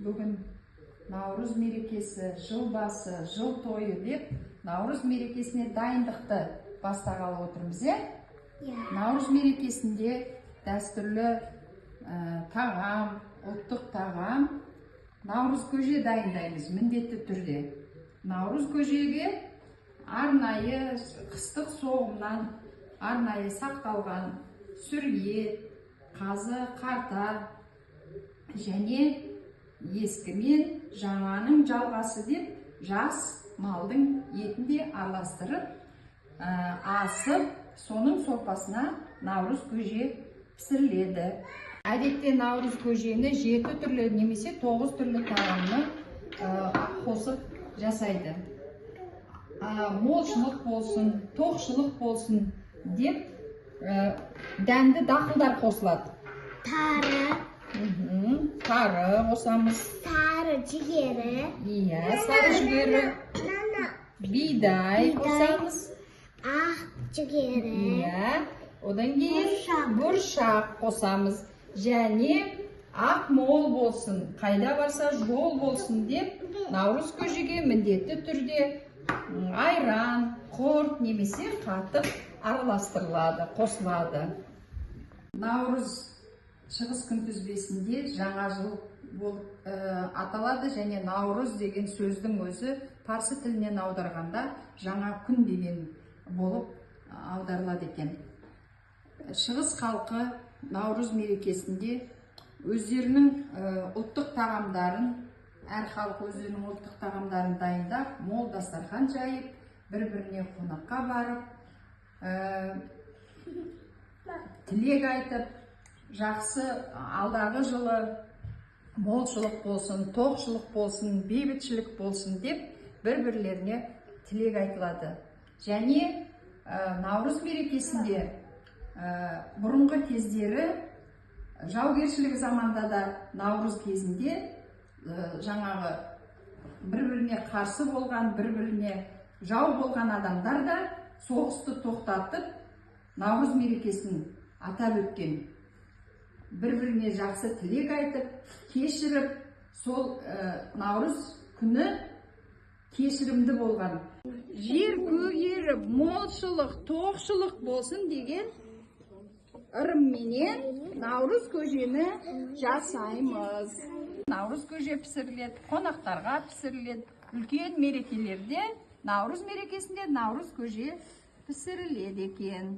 бүгін Наурыз мерекесі, жыл басы, жыл тойы деп, Наурыз мерекесіне дайындықты бастағалы отырмыз, Наурыз мерекесінде дәстүрлі тағам, ұлттық тағам, Наурыз көже дайындаймыз міндетті түрде. Наурыз көжеге арнайы қыстық соғымнан арнайы сақталған сүрге, қазы, қарта және ескі мен жаңаның жалғасы деп жас малдың етін де араластырып асып, соның сорпасына Наурыз көже пісіріледі. Әдетте Наурыз көжені 7 түрлі немесе 9 түрлі тағамны қосып жасайды. Молшылық болсын, тоқшылық болсын деп дәмді дақылдар қосылады. Тары қосамыз. Сары жүгері. Сары жүгері. Бидай қосамыз. Ақ жүгері. Одан кейін бұршақ қосамыз. Және ақ мол болсын, қайда барса жол болсын деп, Наурыз көжеге міндетті түрде айран, құрт немесе қатық араластырылады, қосылады. Наурыз шығыс күнтізбесінде жаңа жыл болып аталады және Наурыз деген сөздің өзі парсы тілінен аударғанда жаңа күн деген болып аударылады екен. Шығыс халқы Наурыз мерекесінде өздерінің ұлттық тағамдарын, әр халық өздерінің ұлттық тағамдарын дайындап, мол дастархан жайып, бір-біріне қонаққа барып, тілек айтып, жақсы алдағы жылы молшылық болсын, тоқшылық болсын, бейбітшілік болсын деп бір-бірлеріне тілек айтылады. Және Наурыз мерекесінде бұрынғы кездері жаугершілік заманда да Наурыз кезінде жаңағы бір-біріне қарсы болған, бір-біріне жау болған адамдар да соғысты тоқтатып, Наурыз мерекесін атап өткен. Бір-біріне жақсы тілек айтып, кешіріп, сол Наурыз күні кешірімді болған. Жер көгеріп, молшылық, тоқшылық болсын деген ырымменен Наурыз көжені жасаймыз. Наурыз көже пісіріледі, қонақтарға пісіріледі, үлкен мерекелерде, Наурыз мерекесінде Наурыз көже пісіріледі екен.